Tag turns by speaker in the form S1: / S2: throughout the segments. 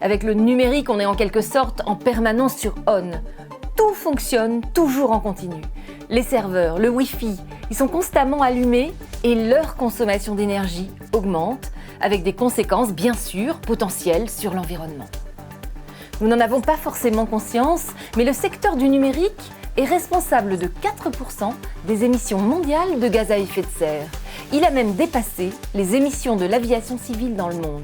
S1: Avec le numérique, on est en quelque sorte en permanence sur on. Tout fonctionne toujours en continu. Les serveurs, le Wi-Fi, ils sont constamment allumés et leur consommation d'énergie augmente, avec des conséquences bien sûr potentielles sur l'environnement. Nous n'en avons pas forcément conscience, mais le secteur du numérique est responsable de 4% des émissions mondiales de gaz à effet de serre. Il a même dépassé les émissions de l'aviation civile dans le monde.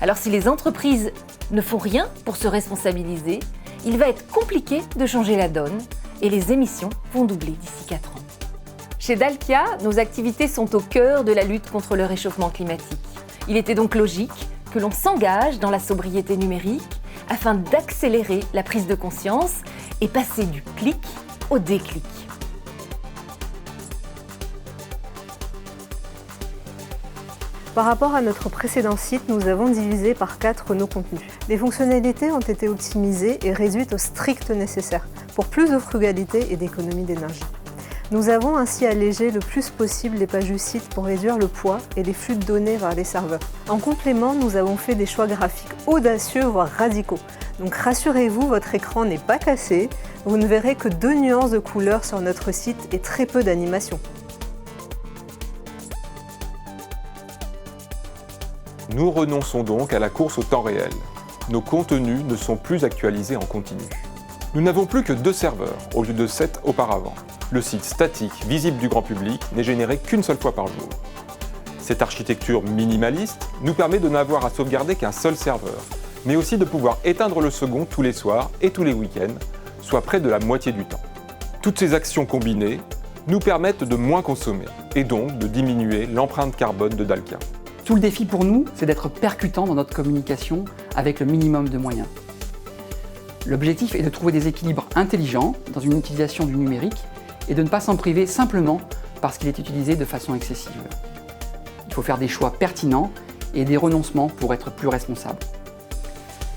S1: Alors si les entreprises ne font rien pour se responsabiliser, il va être compliqué de changer la donne et les émissions vont doubler d'ici 4 ans. Chez Dalkia, nos activités sont au cœur de la lutte contre le réchauffement climatique. Il était donc logique que l'on s'engage dans la sobriété numérique afin d'accélérer la prise de conscience et passer du clic au déclic.
S2: Par rapport à notre précédent site, nous avons divisé par 4 nos contenus. Les fonctionnalités ont été optimisées et réduites au strict nécessaire, pour plus de frugalité et d'économie d'énergie. Nous avons ainsi allégé le plus possible les pages du site pour réduire le poids et les flux de données vers les serveurs. En complément, nous avons fait des choix graphiques audacieux, voire radicaux. Donc rassurez-vous, votre écran n'est pas cassé, vous ne verrez que 2 nuances de couleurs sur notre site et très peu d'animation.
S3: Nous renonçons donc à la course au temps réel. Nos contenus ne sont plus actualisés en continu. Nous n'avons plus que 2 serveurs, au lieu de 7 auparavant. Le site statique, visible du grand public, n'est généré qu'une seule fois par jour. Cette architecture minimaliste nous permet de n'avoir à sauvegarder qu'un seul serveur, mais aussi de pouvoir éteindre le second tous les soirs et tous les week-ends, soit près de la moitié du temps. Toutes ces actions combinées nous permettent de moins consommer, et donc de diminuer l'empreinte carbone de Dalkia.
S4: Tout le défi pour nous, c'est d'être percutant dans notre communication avec le minimum de moyens. L'objectif est de trouver des équilibres intelligents dans une utilisation du numérique et de ne pas s'en priver simplement parce qu'il est utilisé de façon excessive. Il faut faire des choix pertinents et des renoncements pour être plus responsables.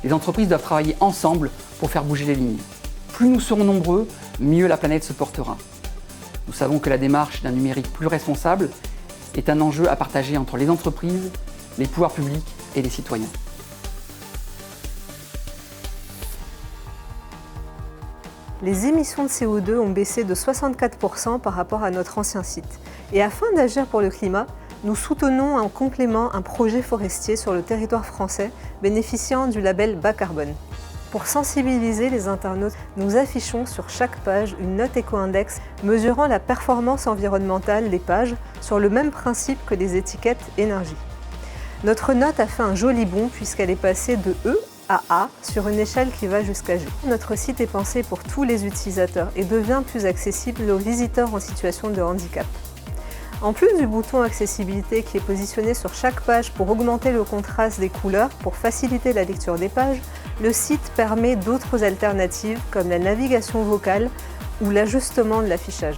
S4: Les entreprises doivent travailler ensemble pour faire bouger les lignes. Plus nous serons nombreux, mieux la planète se portera. Nous savons que la démarche d'un numérique plus responsable est un enjeu à partager entre les entreprises, les pouvoirs publics et les citoyens.
S2: Les émissions de CO2 ont baissé de 64% par rapport à notre ancien site. Et afin d'agir pour le climat, nous soutenons en complément un projet forestier sur le territoire français bénéficiant du label bas carbone. Pour sensibiliser les internautes, nous affichons sur chaque page une note éco-index mesurant la performance environnementale des pages sur le même principe que les étiquettes énergie. Notre note a fait un joli bond puisqu'elle est passée de E à A sur une échelle qui va jusqu'à G. Notre site est pensé pour tous les utilisateurs et devient plus accessible aux visiteurs en situation de handicap. En plus du bouton accessibilité qui est positionné sur chaque page pour augmenter le contraste des couleurs, pour faciliter la lecture des pages, le site permet d'autres alternatives comme la navigation vocale ou l'ajustement de l'affichage.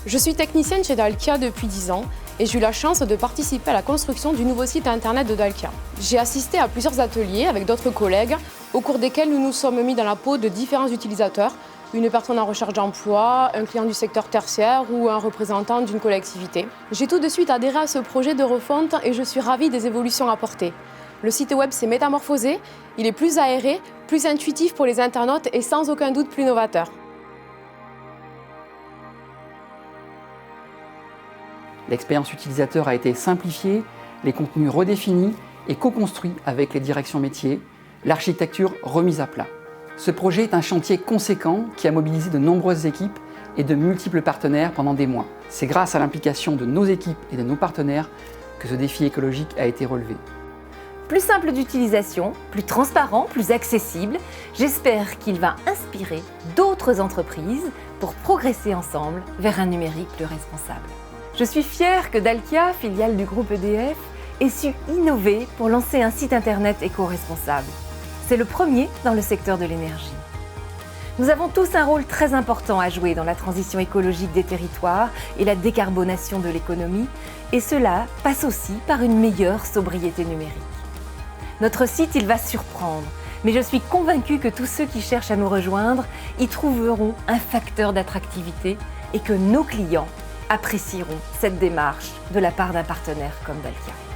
S5: Je suis technicienne chez Dalkia depuis 10 ans et j'ai eu la chance de participer à la construction du nouveau site internet de Dalkia. J'ai assisté à plusieurs ateliers avec d'autres collègues au cours desquels nous nous sommes mis dans la peau de différents utilisateurs, une personne en recherche d'emploi, un client du secteur tertiaire ou un représentant d'une collectivité. J'ai tout de suite adhéré à ce projet de refonte et je suis ravie des évolutions apportées. Le site web s'est métamorphosé, il est plus aéré, plus intuitif pour les internautes et sans aucun doute plus novateur.
S4: L'expérience utilisateur a été simplifiée, les contenus redéfinis et co-construits avec les directions métiers, l'architecture remise à plat. Ce projet est un chantier conséquent qui a mobilisé de nombreuses équipes et de multiples partenaires pendant des mois. C'est grâce à l'implication de nos équipes et de nos partenaires que ce défi écologique a été relevé.
S1: Plus simple d'utilisation, plus transparent, plus accessible, j'espère qu'il va inspirer d'autres entreprises pour progresser ensemble vers un numérique plus responsable. Je suis fière que Dalkia, filiale du groupe EDF, ait su innover pour lancer un site internet éco-responsable. C'est le premier dans le secteur de l'énergie. Nous avons tous un rôle très important à jouer dans la transition écologique des territoires et la décarbonation de l'économie, et cela passe aussi par une meilleure sobriété numérique. Notre site, il va surprendre. Mais je suis convaincue que tous ceux qui cherchent à nous rejoindre y trouveront un facteur d'attractivité et que nos clients apprécieront cette démarche de la part d'un partenaire comme Dalkia.